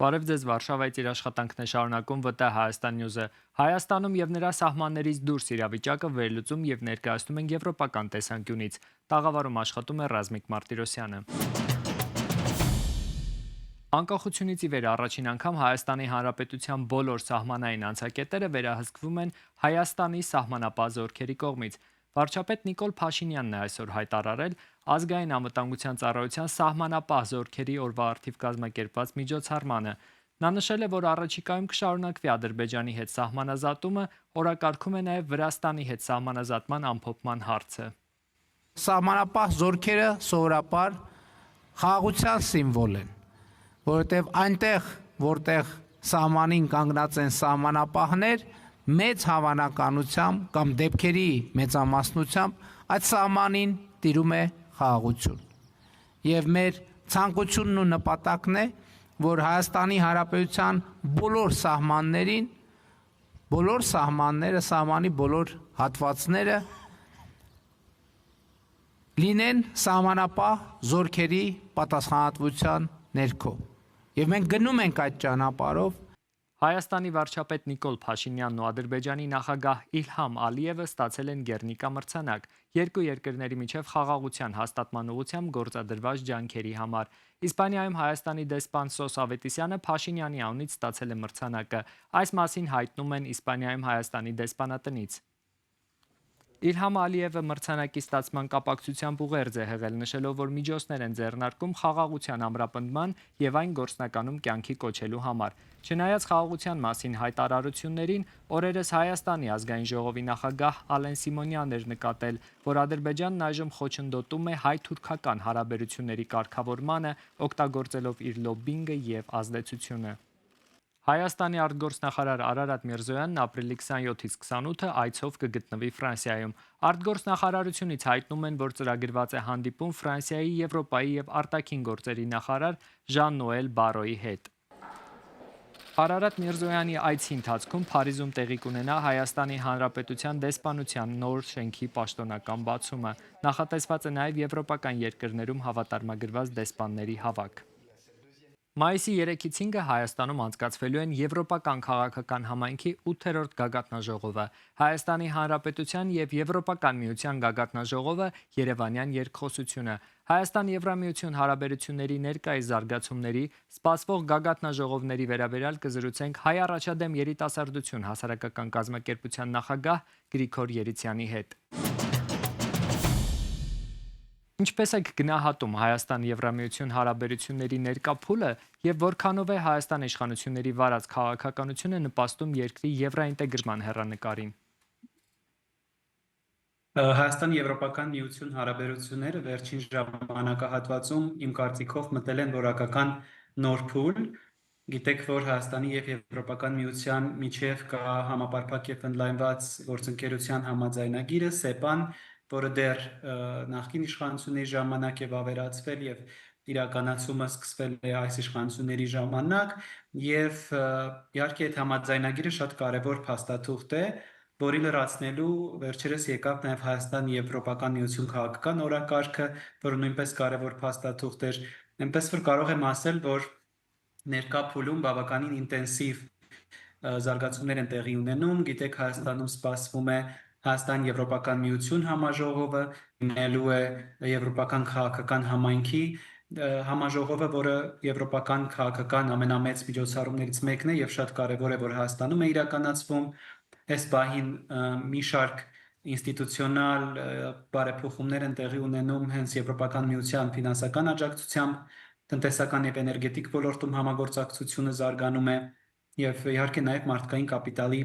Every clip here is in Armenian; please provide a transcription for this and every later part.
Բարև ձեզ, Վարշավայից իր աշխատանքն է շարունակում ՎՏ Հայաստան Նյուզը։ Հայաստանում եւ նրա սահմաններից դուրս իրավիճակը վերլուծում եւ ներկայացնում են եվրոպական տեսանկյունից։ Տաղավարում աշխատում է Ռազմիկ Մարտիրոսյանը։ Անկախությունից ի վեր առաջին անգամ Հայաստանի Հանրապետության բոլոր սահմանային անցակետերը վերահսկվում են Հայաստանի սահմանապահ զորքերի կողմից։ Վարչապետ Նիկոլ Փաշինյանն է այսօր հայտարարել ազգային անվտանգության ծառայության սահմանապահ զորքերի օրվա առթիվ կազմակերպված միջոցառմանը։ Նա նշել է, որ առաջիկայում կշարունակվի Ադրբեջանի հետ սահմանազատումը, օրակարգում է նաև Վրաստանի հետ սահմանազատման ամփոփման հարցը։ Սահմանապահ զորքերը սովորաբար խաղաղության սիմվոլ են, որովհետև այնտեղ, որտեղ սահմանին կանգնած են սահմանապահներ, մեծ հավանականությամբ կամ դեպքերի մեծամասնությամբ այդ սահմանին տիրում է խաղաղություն։ Եվ մեր ցանկությունն ու նպատակն է, որ Հայաստանի Հանրապետության բոլոր սահմաններին, բոլոր սահմանները, սահմանի բոլոր հատվածները լինեն սահմանապահ զորքերի պատասխանատվության ներքո։ Եվ մենք գնում ենք այդ ճանապարհով։ Հայաստանի վարչապետ Նիկոլ Փաշինյանն ու Ադրբեջանի նախագահ Իլհամ Ալիևը ստացել են Գերնիկա մրցանակ երկու երկրների միջև խաղաղության հաստատման ուղղությամբ գործադրված ջանքերի համար։ Իսպանիայում Հայաստանի դեսպան Սոս Ավետիսյանը Փաշինյանի անունից ստացել է մրցանակը։ Այս մասին հայտնում են Իսպանիայում Հայաստանի դեսպանատնից։ Իլհամ Ալիևը մրցանակի ստացման կապակցությամբ ուղերձ է հղել, նշելով, որ միջոցներ են ձեռնարկում խաղաղության ամրապնդման եւ այն գործնականում կյանքի կոչելու համար։ Չնայած խաղաղության մասին հայտարարություններին, օրերս Հայաստանի ազգային ժողովի նախագահ Ալեն Սիմոնյանն էր նկատել, որ Ադրբեջանն այժմ խոչընդոտում է հայ-թուրքական հարաբերությունների կարգավորմանը, օգտագործելով իր լոբբինգը եւ ազդեցությունը։ Հայաստանի արտգործնախարար Արարատ Միրզոյանն ապրիլի 27-ից 28-ը այցով կգտնվի Ֆրանսիայում։ Արտգործնախարարությունից հայտնում են, որ ծրագրված է հանդիպում Ֆրանսիայի, Եվրոպայի եւ արտաքին գործերի նախարար Ժան-Նոել Բարոյի հետ։ Արարատ Միրզոյանի այցի ընթացքում Փարիզում տեղի կունենա Հայաստանի Հանրապետության դեսպանության նոր շենքի պաշտոնական բացումը։ Նախատեսված է նաև եվրոպական երկրներում հավատարմագրված դեսպանների հավաք։ Մայիսի 3-ից 5-ը Հայաստանում անցկացվելու են Եվրոպական քաղաքական համայնքի 8-րդ գագաթնաժողովը։ Հայաստանի Հանրապետության եւ Եվրոպական միության գագաթնաժողովը Երևանյան երկխոսությունը։ Հայաստան-Եվրամիություն հարաբերությունների ներկայիս զարգացումների, սպասվող գագաթնաժողովների վերաբերյալ կզրուցենք Հայ առաջադեմ երիտասարդություն հասարակական կազմակերպության նախագահ Գրիգոր Երիցյանի հետ։ Ինչպես եք գնահատում Հայաստան-Եվրամիություն հարաբերությունների ներկա փուլը եւ որքանով է Հայաստան իշխանությունների վարած քաղաքականությունը նպաստում երկրի եվրաինտեգրման հեռանկարին։ Հայաստան-Եվրոպական միություն հարաբերությունները վերջին ժամանակահատվածում իմ կարծիքով մտել են որակական նոր փուլ։ Գիտեք, որ Հայաստանի եւ Եվրոպական միության միջև կա համապարփակ եւ ընդլայնված գործընկերության համաձայնագիրը ՍԵՊԱ-ն, որը դեռ նախկին իշխանությունների ժամանակ է ավերացվել եւ իրականացումը սկսվել է այս իշխանությունների ժամանակ եւ իհարկե այդ համաձայնագիրը շատ կարեւոր փաստաթուղթ է, որի լրացնելու վերջերս եկավ նաեւ Հայաստան-Եվրոպական միություն քաղաքական օրակարգը, որը նույնպես կարեւոր փաստաթուղթ էր, այնպես որ կարող եմ ասել, որ ներկա փուլում բավականին ինտենսիվ զարգացումներ են տեղի ունենում։ Գիտեք, Հայաստանում սպասվում է Հայաստան-Եվրոպական միություն համաժողովը, լինելու է Եվրոպական քաղաքական համայնքի համաժողովը, որը եվրոպական քաղաքական ամենամեծ միջոցառումներից մեկն է եւ շատ կարեւոր է, որ Հայաստանում է իրականացվում։ Այս պահին մի շարք ինստիտուցիոնալ բարեփոխումներ են տեղի ունենում հենց Եվրոպական միության ֆինանսական աջակցությամբ, տնտեսական եւ էներգետիկ ոլորտում համագործակցությունը զարգանում է եւ իհարկե նաեւ մարդկային կապիտալի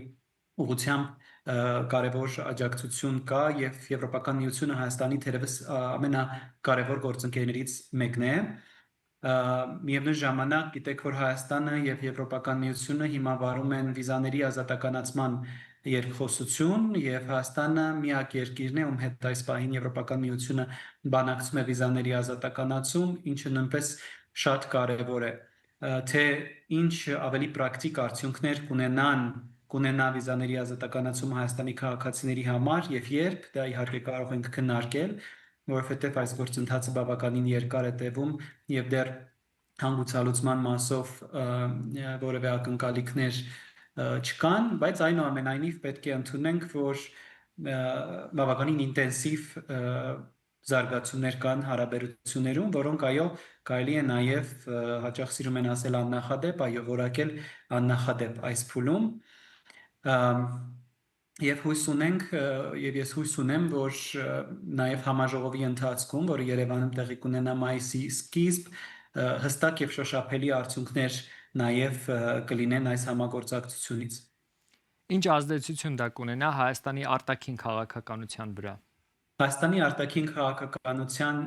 ուղղությամբ կարևոր աջակցություն կա եւ Եվրոպական միությունը Հայաստանի թերևս ամենակարևոր գործընկերներից մեկն է։ Միևնույն ժամանակ գիտեք, որ Հայաստանը եւ Եվրոպական միությունը հիմա վարում են վիզաների ազատականացման երկխոսություն եւ Հայաստանը միակ երկիրն է, ում հետ այս պահին Եվրոպական միությունը բանակցում է վիզաների ազատականացում, ինչը նույնպես շատ կարեւոր է։ Թե ինչ ավելի պրակտիկ արդյունքներ կունենա վիզաների ազատականացում Հայաստանի քաղաքացիների համար եւ երբ, դա իհարկե կարող ենք քննարկել, որովհետեւ այս գործընթացը բավականին երկար է տևում եւ դեռ հանգուցալուծման մասով որևէ ակնկալիքներ չկան, բայց այնուամենայնիվ պետք է ընդունենք, որ բավականին ինտենսիվ զարգացումներ կան հարաբերություններում, որոնք այո կարելի է նաև հաճախ սիրում են ասել աննախադեպ, այո որակել աննախադեպ այս փուլում Եվ հույս ունենք, եւ ես հույս ունեմ, որ նաև համաժողովի ընթացքում, որը Երևանում տեղի կունենա մայիսի սկիզբ, հստակ եւ շոշափելի արդյունքներ նաև կլինեն այս համագործակցությունից։ Ինչ ազդեցություն դա կունենա Հայաստանի արտաքին քաղաքականության վրա։ Հայաստանի արտաքին քաղաքականության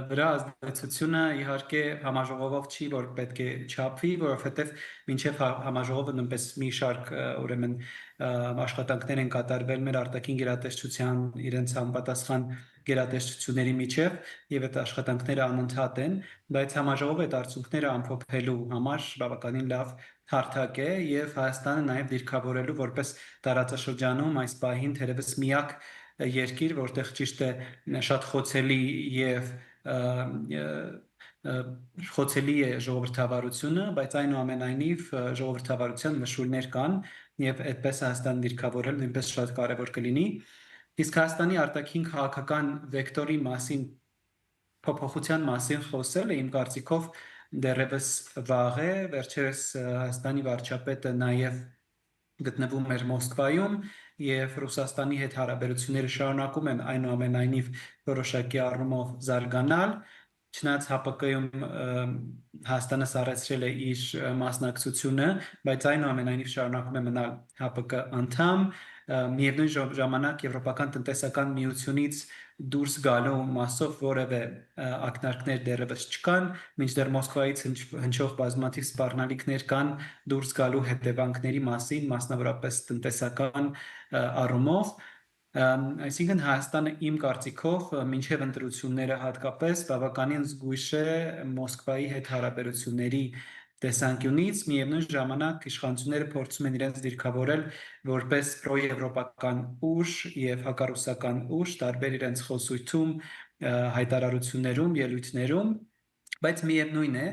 վրա ազդեցությունը իհարկե համաժողովով չի, որ պետք է չափվի, որովհետև մինչև համաժողովը նույնպես մի շարք ուրեմն աշխատանքներ են կատարվել մեր արտաքին գերատեսչության իրենց համապատասխան գերատեսչությունների միջև եւ այդ աշխատանքները անընդհատ են, բայց համաժողովը այդ արդյունքները ամփոփելու համար բավականին լավ հարթակ է եւ Հայաստանը նաեւ դիրքավորելու որպես տարածաշրջանում այս պահին թերևս միակ երկիր, որտեղ ճիշտ է շատ խոցելի եւ խոցելի է ժողովրդավարությունը, բայց այնուամենայնիվ ժողովրդավարության մշուլներ կան եւ այդպես Հայաստան դիրքավորել նույնպես շատ կարեւոր կլինի։ Իսկ Հայաստանի արտաքին քաղաքական վեկտորի մասին փոփոխության մասին խոսելը իմ կարծիքով դեռևս վաղ է, վերջերս Հայաստանի վարչապետը նաեւ գտնվում էր Մոսկվայում եւ Ռուսաստանի հետ հարաբերությունները շարունակում են այնուամենայնիվ որոշակի առումով զարգանալ չնայած ՀԱՊԿ-ում Հայաստանը սառեցրել է իր մասնակցությունը, բայց այնուամենայնիվ շարունակում է մնալ ՀԱՊԿ անդամ, միևնույն ժամանակ Եվրոպական տնտեսական միությունից դուրս գալու մասով որևէ ակնարկներ դեռևս չկան, մինչդեռ Մոսկվայից հնչող բազմաթիվ սպառնալիքներ կան դուրս գալու հետևանքների մասին, մասնավորապես տնտեսական առումով, այսինքն Հայաստանը իմ կարծիքով մինչև ընտրությունները հատկապես բավականին զգույշ է Մոսկվայի հետ հարաբերությունների տեսանկյունից, միևնույն ժամանակ իշխանությունները փորձում են իրենց դիրքավորել որպես պրոեվրոպական ուժ եւ հակառուսական ուժ տարբեր իրենց խոսույթում, հայտարարություններում, ելույթներում, բայց միևնույն է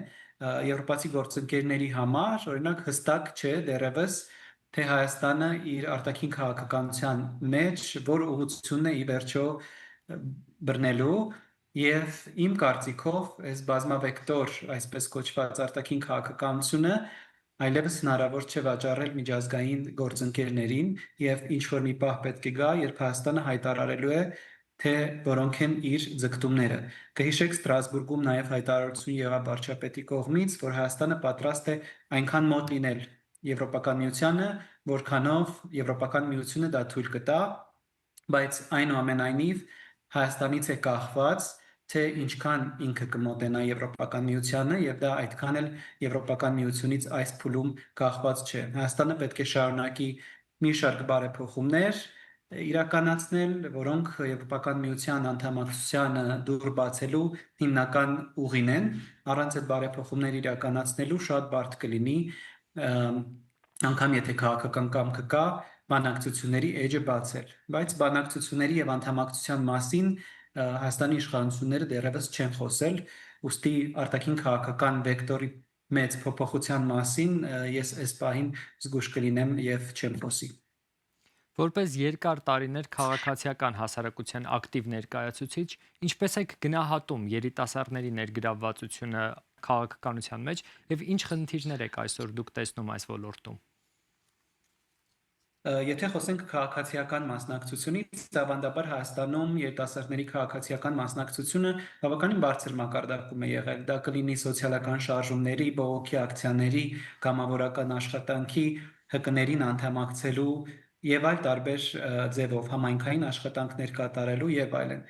եվրոպացի գործընկերների համար, օրինակ հստակ չէ դեռևս թե Հայաստանը իր արտաքին քաղաքականության մեջ որ ուղղությունն է ի վերջո բռնելու եւ իմ կարծիքով այս բազմավեկտոր այսպես կոչված արտաքին քաղաքականությունը այլևս հնարավոր չէ վաճառել միջազգային գործընկերներին եւ ինչ որ մի պահ պետք է գա, երբ Հայաստանը հայտարարելու է թե որոնք են իր ձգտումները։ Կհիշեք Ստրասբուրգում նաև հայտարարություն եղավ վարչապետի կողմից, որ Հայաստանը պատրաստ է այնքան մոտ լինել Եվրոպական միությանը, որքանով Եվրոպական միությունը դա թույլ կտա, բայց այնուամենայնիվ Հայաստանից է կախված, թե ինչքան ինքը կմոտենա Եվրոպական միությանը եւ դա այդքան էլ Եվրոպական միությունից այս փուլում կախված չէ։ Հայաստանը պետք է շարունակի մի շարք բարեփոխումներ իրականացնել, որոնք Եվրոպական միության անդամակցությանը դուր բացելու հիմնական ուղին են, առանց այդ բարեփոխումներ իրականացնելու շատ բարդ կլինի անգամ եթե քաղաքական կամքը կա բանակցությունների էջը բացել, բայց բանակցությունների եւ անդամակցության մասին Հայաստանի իշխանությունները դեռևս չեն խոսել, ուստի արտաքին քաղաքական վեկտորի մեծ փոփոխության մասին ես այս պահին զգույշ կլինեմ եւ չեմ խոսի։ Որպես երկար տարիներ քաղաքացիական հասարակության ակտիվ ներկայացուցիչ, ինչպես եք գնահատում երիտասարդների ներգրավվածությունը քաղաքականության մեջ եւ ինչ խնդիրներ եք այսօր դուք տեսնում այս ոլորտում։ Եթե խոսենք քաղաքացիական մասնակցությունից, ավանդաբար Հայաստանում երիտասարդների քաղաքացիական մասնակցությունը բավականին բարձր մակարդակում է եղել։ Դա կլինի սոցիալական շարժումների, բողոքի ակցիաների, կամավորական աշխատանքի, ՀԿ-ներին անդամակցելու եւ այլ տարբեր ձևով համայնքային աշխատանքներ կատարելու եւ այլն։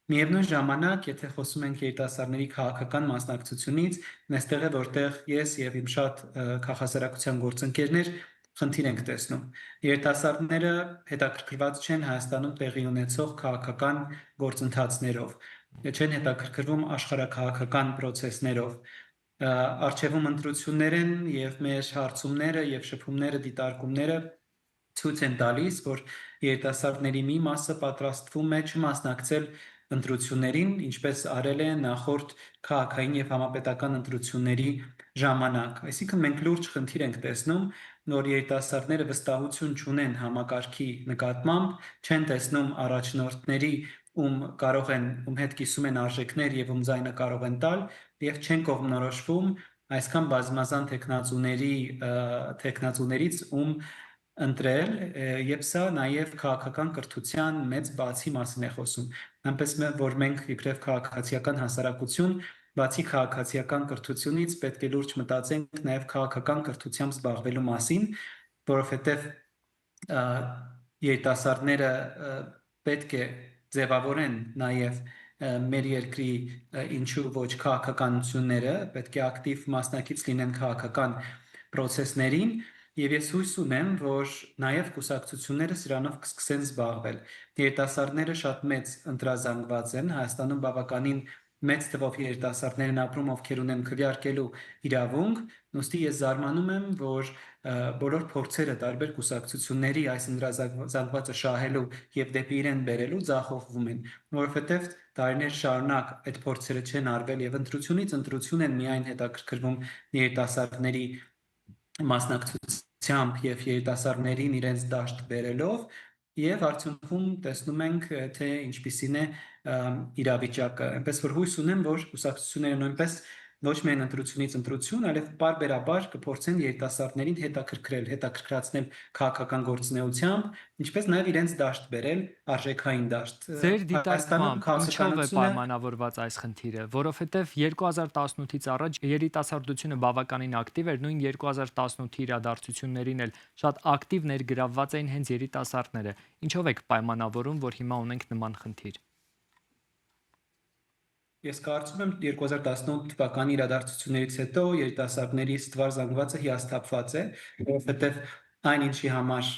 Միևնույն ժամանակ, եթե խոսում ենք երիտասարդների քաղաքական մասնակցությունից, այստեղ է որտեղ ես եւ իմ շատ քաղաքասարակության գործընկերներ խնդիր ենք տեսնում։ Երիտասարդները հետաքրքրված չեն Հայաստանում տեղի ունեցող քաղաքական գործընթացներով, չեն հետաքրքրվում աշխարհաքաղաքական process-ներով։ Արխիվում ընտրություններ են եւ մեր հարցումները եւ շփումները, դիտարկումները ցույց են տալիս, որ երիտասարդների մի մասը պատրաստվում է չմասնակցել ընտրություններին, ինչպես արել է նախորդ քաղաքային եւ համապետական ընտրությունների ժամանակ։ Այսինքն մենք լուրջ խնդիր ենք տեսնում, որ երիտասարդները վստահություն չունեն համակարգի նկատմամբ, չեն տեսնում առաջնորդների, ում հետ կիսում են արժեքներ եւ ում ձայնը կարող են տալ եւ չեն կողմնորոշվում այսքան բազմազան տեխնացուներից ընտրել եւ սա նաեւ քաղաքական կրթության մեծ բացի մասին է խոսում այնպես որ մենք իբրև քաղաքացիական հասարակություն բացի քաղաքացիական կրթությունից պետք է լուրջ մտածենք նաեւ քաղաքական կրթությամբ զբաղվելու մասին որովհետեւ երիտասարդները պետք է ձևավորեն նաեւ մեր երկրի ինչու ոչ քաղաքականությունները պետք է ակտիվ մասնակից լինեն քաղաքական process-ներին եւ ես հույս ունեմ որ նաեւ կուսակցությունները սրանով կսկսեն զբաղվել երիտասարդները շատ մեծ ընտրազանգված են Հայաստանում բավականին մեծ թվով երիտասարդներ են ապրում ովքեր ունեն քվեարկելու իրավունք ուստի ես զարմանում եմ որ բոլոր փորձերը տարբեր կուսակցությունների այս ընտրազանգվածը շահելու եւ դեպի իրեն բերելու ձախողվում են որովհետեւ տարիներ շարունակ այդ փորձերը չեն արվել եւ ընտրությունից ընտրություն են միայն հետաքրքրվում երիտասարդների մասնակցությամբ եւ երիտասարդներին իրենց դաշտ բերելով եւ արդյունքում տեսնում ենք թե ինչպիսին է իրավիճակը այնպես որ հույս ունեմ որ կուսակցությունները նույնպես ոչ միայն ընտրությունից ընտրություն, այլև բարբերաբար կփորձեն երիտասարդներին հետաքրքրացնել քաղաքական գործունեությամբ, ինչպես նաև իրենց դաշտ բերել արժեքային դաշտ։ Ձեր դիտարկմամբ ինչով է պայմանավորված այս խնդիրը, որովհետև 2018-ից առաջ երիտասարդությունը բավականին ակտիվ էր, նույն 2018-ի իրադարձություններին էլ շատ ակտիվ ներգրավված էին հենց երիտասարդները։ Ինչով եք պայմանավորում, որ հիմա ունենք նման խնդիր։ Ես կարծում եմ 2018 թվականի իրադարձություններից հետո երիտասարդների ստվար զանգվածը հիասթափված է, որովհետև այն ինչի համար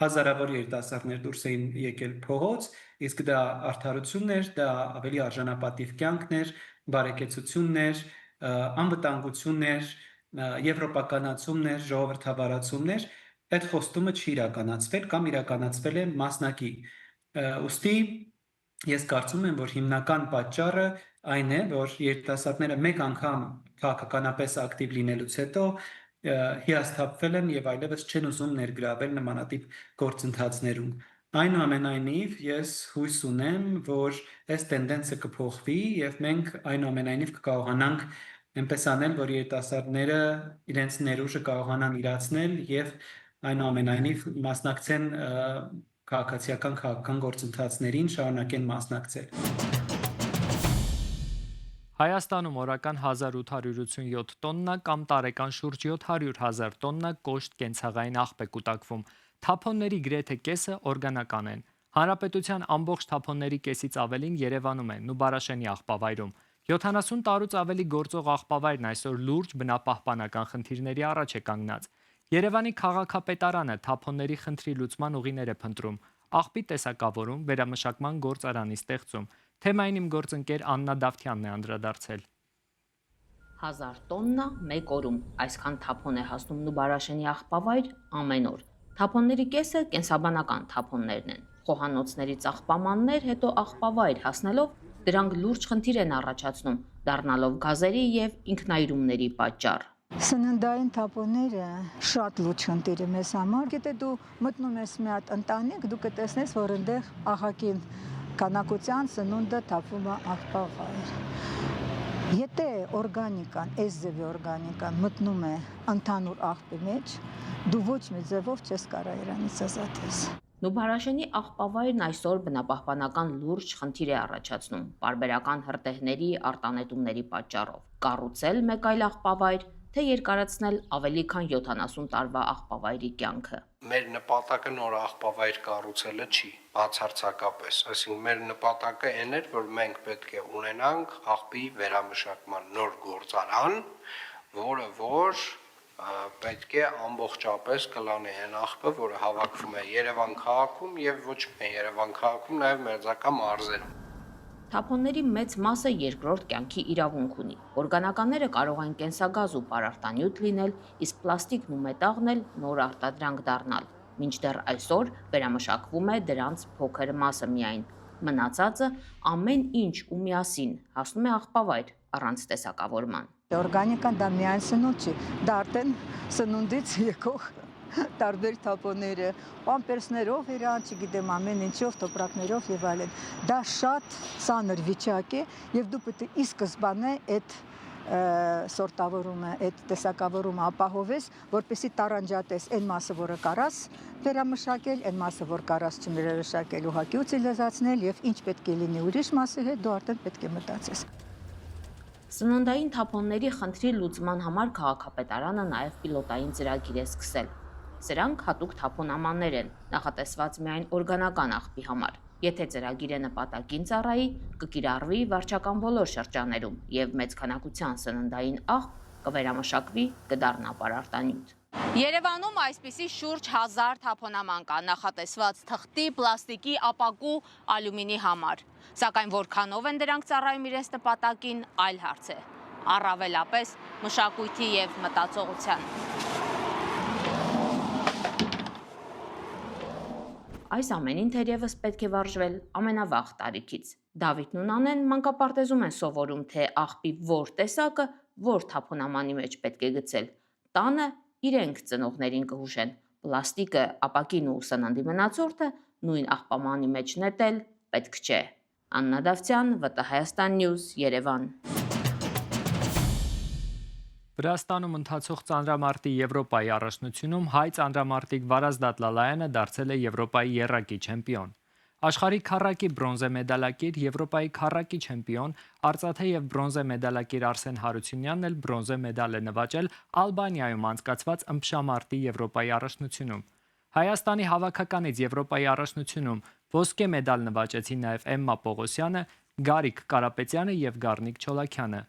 հազարավոր երիտասարդներ դուրս էին եկել փողոց, իսկ դա արդարությունն էր, դա ավելի արժանապատիվ կյանքն էր, բարեկեցությունն էր, անվտանգությունն էր, եվրոպականացումն էր, ժողովրդավարացումն էր, այդ խոստումը չի իրականացվել կամ իրականացվել է մասնակի։ Ուստի ես կարծում եմ, որ հիմնական պատճառը այն է, որ երիտասարդները մեկ անգամ քաղաքականապես ակտիվ լինելուց հետո հիասթափվել են եւ այլևս չեն ուզում ներգրավել նմանատիպ գործընթացներում։ Այնուամենայնիվ ես հույս ունեմ, որ այս տենդենսը կփոխվի եւ մենք այնուամենայնիվ կկարողանանք այնպես անել, որ երիտասարդները իրենց ներուժը կարողանան իրացնել եւ այնուամենայնիվ մասնակցեն քաղաքական գործընթացներին շարունակեն մասնակցել։ Հայաստանում օրական 1887 տոննա կամ տարեկան շուրջ 700,000 տոննա կոշտ կենցաղային աղբ է կուտակվում։ Թափոնների գրեթե կեսը օրգանական են։ Հանրապետության ամբողջ թափոնների կեսից ավելին Երևանում են, Նուբարաշենի աղբավայրում։ 70 տարուց ավելի գործող աղբավայրն այսօր լուրջ բնապահպանական խնդիրների առաջ է կանգնած։ Երևանի քաղաքապետարանը թափոնների խնդրի լուծման ուղիներ է փնտրում, աղբի տեսակավորում, վերամշակման գործարանի ստեղծում։ Թեմային իմ գործընկեր Աննա Դավթյանն է անդրադարձել։ 1000 տոննա մեկ օրում, այսքան թափոն է հասնում Նուբարաշենի աղբավայր ամեն օր։ Թափոնների կեսը կենսաբանական թափոններն են։ Խոհանոցների ծաղկամաններ, հետո աղբավայր հասնելով դրանք լուրջ խնդիր են առաջացնում, դառնալով գազերի եւ ինքնայրումների պատճառ։ Սննդային թափոնները շատ լուրջ խնդիր է մեզ համար։ Եթե դու մտնում ես մի հատ ընտանիք, դու կտեսնես, որ այնտեղ աղաքին քանակության սնունդը թափվում է աղբավայր։ Եթե օրգանիկան, այս ձևի օրգանիկան մտնում է ընդհանուր աղբի մեջ, դու ոչ մի ձևով չես կարող իրանից ազատես։ Նուբարաշենի աղբավայրն այսօր բնապահպանական լուրջ խնդիր է առաջացնում պարբերական հրդեհների արտանետումների պատճառով։ Կառուցել մեկ այլ աղբավայր, թե երկարացնել ավելի քան 70 տարվա աղբավայրի կյանքը։ Մեր նպատակը նոր աղբավայր կառուցելը չի, բացարձակապես, այսինքն մեր նպատակը այն էր, որ մենք պետք է ունենանք աղբի վերամշակման նոր գործարան, որը որ պետք է ամբողջապես կլանի այն աղբը, որը հավաքվում է Երևան քաղաքում եւ ոչ միայն Երևան քաղաքում, նաեւ մերձակա մարզերում։ Թափոնների մեծ մասը երկրորդ կյանքի իրավունք ունի։ Օրգանականները կարող են կենսագազ ու պարարտանյութ լինել, իսկ պլաստիկն ու մետաղն էլ նոր արտադրանք դառնալ։ Մինչդեռ այսօր վերամշակվում է դրանց փոքր մասը միայն։ Մնացածը ամեն ինչ ու միասին հասնում է աղբավայր առանց տեսակավորման։ Օրգանիկան դա միայն սնունդ չի, դա արդեն սնունդից եկող տարբեր թափոնները, պամպերսներով իրան, չգիտեմ, ամեն ինչով, տոպրակներով եւ այլն։ Դա շատ ծանր վիճակ է եւ դու պետք է ի սկզբանե այդ սորտավորումը, այդ տեսակավորումը ապահովես, որպեսզի տարանջատես այն մասը, որը կարաս վերամշակել, այն մասը, որ կարաս չվերամշակել, ուղղակի ուտիլիզացնել եւ ինչ պետք է լինի ուրիշ մասի հետ, դու արդեն պետք է մտածես։ Սննդային թափոնների խնդրի լուծման համար քաղաքապետարանը նաև պիլոտային ծրագիր է սկսել։ Սրանք հատուկ թափոնամաններ են, նախատեսված միայն օրգանական աղբի համար։ Եթե ծրագիրը նպատակին ծառայի, կկիրառվի վարչական բոլոր շրջաներում եւ մեծ քանակության սննդային աղբ կվերամշակվի, կդառնա պարարտանյութ։ Երևանում այսպիսի շուրջ 1000 թափոնաման կա նախատեսված թղթի, պլաստիկի, ապակու, ալյումինի համար։ Սակայն որքանով են դրանք ծառայում իրենց նպատակին, այլ հարց է։ Առավելապես մշակույթի եւ մտածողության։ Այս ամենին թերևս պետք է վարժվել ամենավաղ տարիքից։ Դավիթն ու Նանեն մանկապարտեզում են սովորում, թե աղբի որ տեսակը որ թափոնամանի մեջ պետք է գցել։ Տանը իրենք ծնողներին կհուշեն։ Պլաստիկը, ապակին ու սննդի մնացորդը նույն աղբամանի մեջ նետել պետք չէ։ Աննա Դավթյան, ՎՏՀ Հայաստան News, Երևան։ Վրաստանում ընթացող ծանրամարտի Եվրոպայի առաջնությունում հայ ծանրամարտիկ Վարազ Դատլալայանը դարձել է Եվրոպայի եռակի չեմպիոն։ Աշխարհի քառակի բրոնզե մեդալակիր, Եվրոպայի քառակի չեմպիոն, արծաթե եւ բրոնզե մեդալակիր Արսեն Հարությունյանն էլ բրոնզե մեդալ է նվաճել Ալբանիայում անցկացված ըմբշամարտի Եվրոպայի առաջնությունում։ Հայաստանի հավաքականից Եվրոպայի առաջնությունում ոսկե մեդալ նվաճեցին նաեւ Էմմա Պողոսյանը, Գարիկ Կարապետյանը եւ Գառնիկ Չոլակյանը։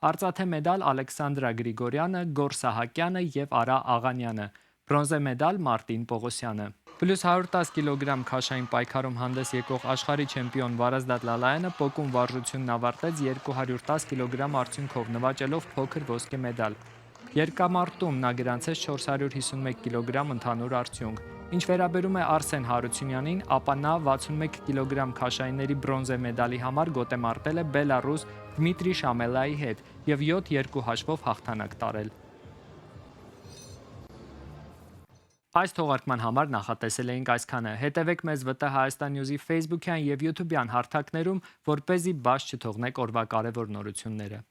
Արծաթե մեդալ Ալեքսանդրա Գրիգորյանը, Գոր Սահակյանը եւ Արա Աղանյանը, բրոնզե մեդալ Մարտին Պողոսյանը։ Պլյուս 110 կիլոգրամ քաշային պայքարում հանդես եկող աշխարհի չեմպիոն Վարազ Դատլալայանը պոկում վարժությունն ավարտեց 210 կիլոգրամ արդյունքով, նվաճելով փոքր ոսկե մեդալ։ Երկամարտում նա գրանցեց 451 կիլոգրամ ընդհանուր արդյունք։ Ինչ վերաբերում է Արսեն Հարությունյանին, ապա նա 61 կիլոգրամ քաշայինների բրոնզե մեդալի համար գոտեմարտել է Բելարուս Դմիտրի Շամելայի հետ եւ 7-2 հաշվով հաղթանակ տարել։ Այս թողարկման համար նախատեսել էինք այսքանը։ Հետևեք մեզ ՎՏՀ Հայաստան News-ի Facebook-յան եւ YouTube-յան հարթակներում, որպեսզի բաց չթողնեք օրվա կարևոր նորությունները։